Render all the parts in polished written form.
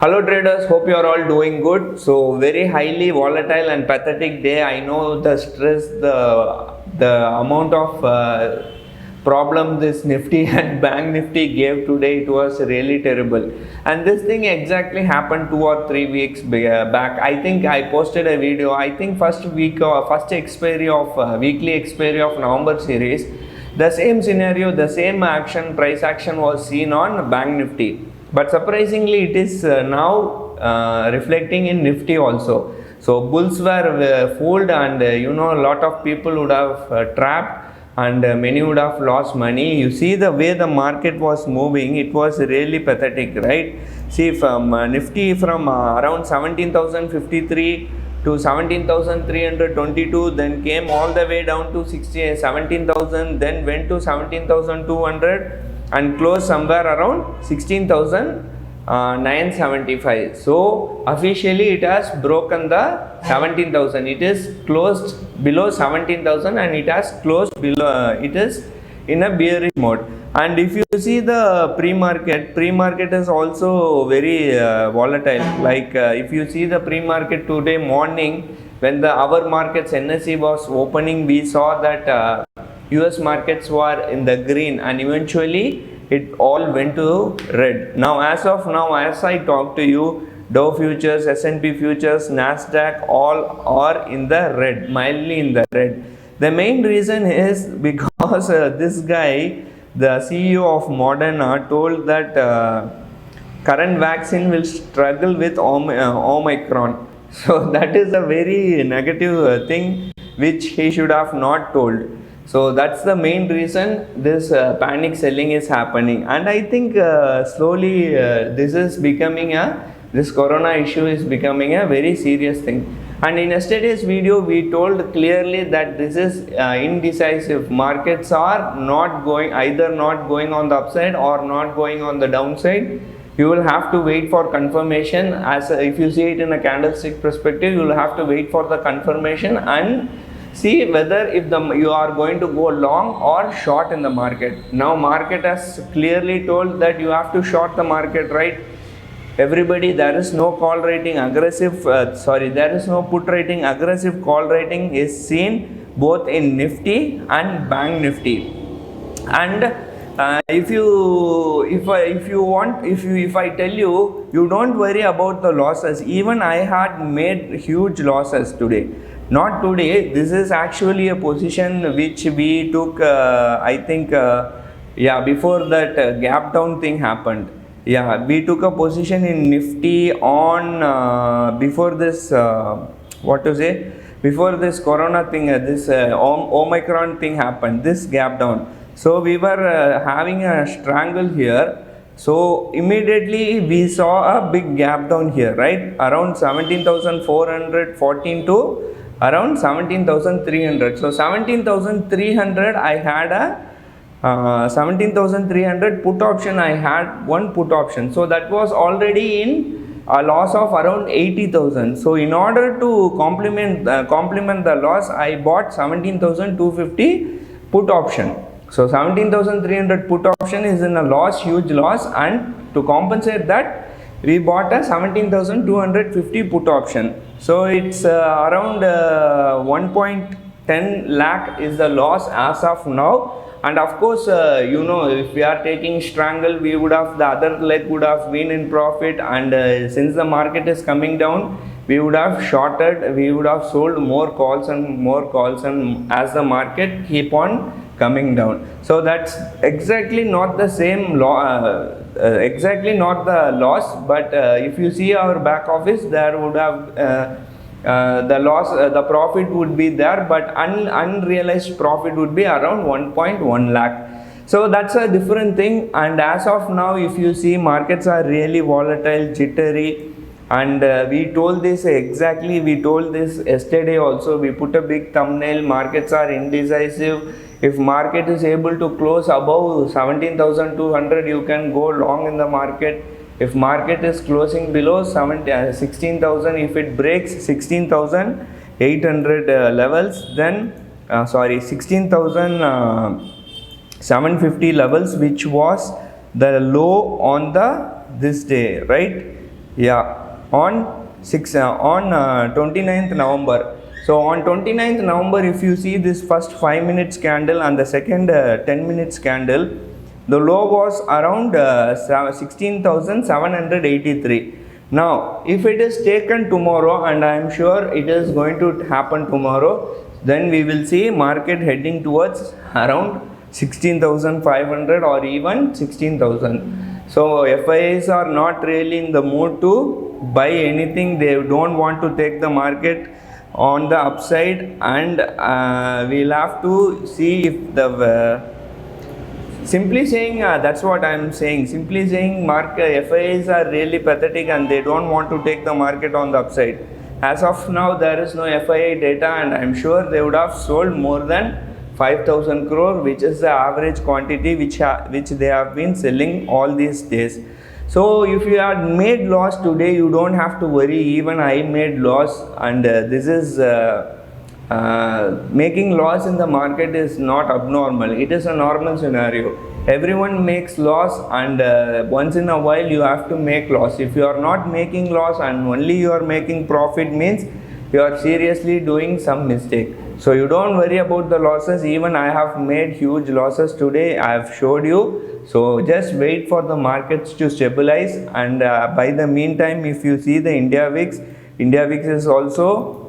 Hello traders, hope you are all doing good. So very highly volatile and pathetic day. I know the stress, the amount of problem this Nifty and Bank Nifty gave today, it was really terrible. And this thing exactly happened 2 or 3 weeks back. I think I posted a video. I think first expiry of weekly expiry of November series. The same scenario, the same action, price action was seen on Bank Nifty. But surprisingly, it is now reflecting in Nifty also. So bulls were fooled, and a lot of people would have trapped, and many would have lost money. You see the way the market was moving, it was really pathetic, right? See, from Nifty from around 17,053 to 17,322, then came all the way down to 17,000, then went to 17,200 and closed somewhere around 16,975. So officially it has broken the 17,000. It is closed below 17,000 and it has closed below. It is in a bearish mode. And if you see the pre-market is also very volatile. Like if you see the pre-market today morning, when our markets NSE was opening, we saw that US markets were in the green, and eventually it all went to red. Now as of now, as I talk to you, Dow futures, S&P futures, Nasdaq, all are in the red, mildly in the red. The main reason is because this guy, the CEO of Moderna, told that current vaccine will struggle with Omicron. So that is a very negative thing which he should have not told. So that's the main reason this panic selling is happening. And I think slowly this corona issue is becoming a very serious thing. And in yesterday's video, we told clearly that this is indecisive. Markets are either not going on the upside or not going on the downside. You will have to wait for confirmation. If you see it in a candlestick perspective, you will have to wait for the confirmation and see whether you are going to go long or short in the market. Now market has clearly told that you have to short the market, right? Everybody, there is no call rating aggressive, there is no put rating. Aggressive call rating is seen both in Nifty and Bank Nifty. And if I tell you, you don't worry about the losses. Even I had made huge losses today. Not today, this is actually a position which we took, before that gap down thing happened. Yeah, we took a position in Nifty on before this corona thing, this Omicron thing happened, this gap down. So we were having a strangle here. So immediately we saw a big gap down here, right? Around 17,414 to around 17,300. So 17,300 I had a 17,300 put option. I had one put option, so that was already in a loss of around 80,000. So in order to complement the loss, I bought 17,250 put option. So 17,300 put option is in a loss, huge loss, and to compensate that, we bought a 17,250 put option. So it's around 1.10 lakh is the loss as of now. And of course, if we are taking strangle, the other leg would have been in profit. And since the market is coming down, we would have shorted, we would have sold more calls and as the market keep on coming down. So that's exactly not the same exactly not the loss. But if you see our back office, there would have the profit would be there, but unrealized profit would be around 1.1 lakh. So that's a different thing. And as of now, if you see, markets are really volatile, jittery, and we told this yesterday also. We put a big thumbnail. Markets are indecisive. If market is able to close above 17,200, you can go long in the market. If market is closing below 16,000, if it breaks 16,800 levels, then 16,750 levels, which was the low on this day, right? Yeah, on 29th November. So on 29th November, if you see this first 5 minutes candle and the second 10 minutes candle, the low was around 16,783. Now, if it is taken tomorrow, and I am sure it is going to happen tomorrow, then we will see market heading towards around 16,500 or even 16,000. So FIIs are not really in the mood to buy anything. They don't want to take the market on the upside, and we'll have to see if the simply saying, that's what I'm saying. Simply saying, FIIs are really pathetic and they don't want to take the market on the upside. As of now, there is no FII data, and I'm sure they would have sold more than 5,000 crore, which is the average quantity which they have been selling all these days. So if you had made loss today, you don't have to worry. Even I made loss, and this is making loss in the market is not abnormal. It is a normal scenario. Everyone makes loss, and once in a while you have to make loss. If you are not making loss and only you are making profit, means you are seriously doing some mistake. So you don't worry about the losses. Even I have made huge losses today, I have showed you. So just wait for the markets to stabilize, and by the meantime, if you see the India VIX is also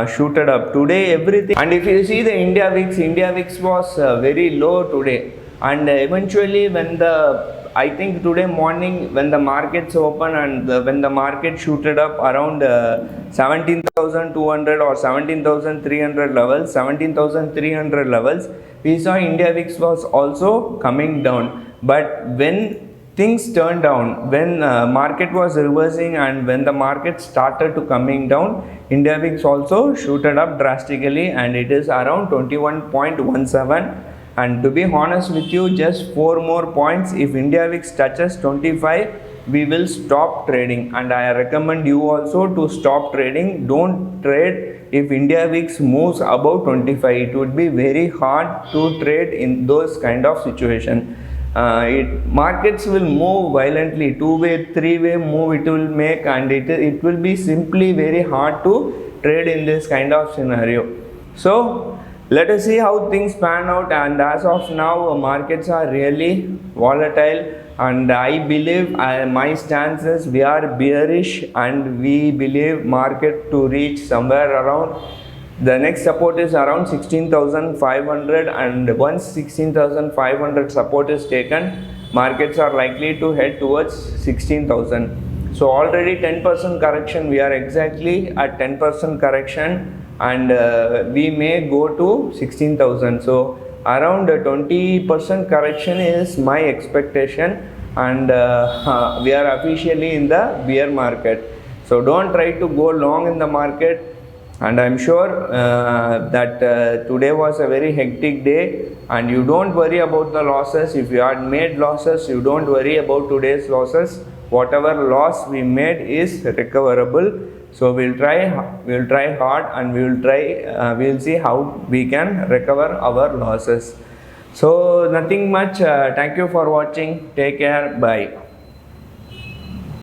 shooted up today, everything. And if you see the India VIX was very low today, and eventually when I think today morning when the markets open and when the market shooted up around 17,200 or 17,300 levels, we saw India VIX was also coming down. But when things turned down, when market was reversing and when the market started to coming down, India VIX also shooted up drastically, and it is around 21.17. And to be honest with you, just 4 more points, if India VIX touches 25, we will stop trading, and I recommend you also to stop trading. Don't trade if India VIX moves above 25. It would be very hard to trade in those kind of situation. Markets will move violently, 2-way, 3-way move it will make, and it will be simply very hard to trade in this kind of scenario. So let us see how things pan out, and as of now markets are really volatile, and I believe my stance is we are bearish, and we believe market to reach somewhere around the next support is around 16,500, and once 16,500 support is taken, markets are likely to head towards 16,000. So already 10% correction, we are exactly at 10% correction, and we may go to 16,000. So around 20% correction is my expectation, and we are officially in the bear market. So don't try to go long in the market, and I'm sure that today was a very hectic day, and you don't worry about the losses. If you had made losses, you don't worry about today's losses. Whatever loss we made is recoverable. So we'll try hard, and we'll see how we can recover our losses. So nothing much. Thank you for watching. Take care. Bye.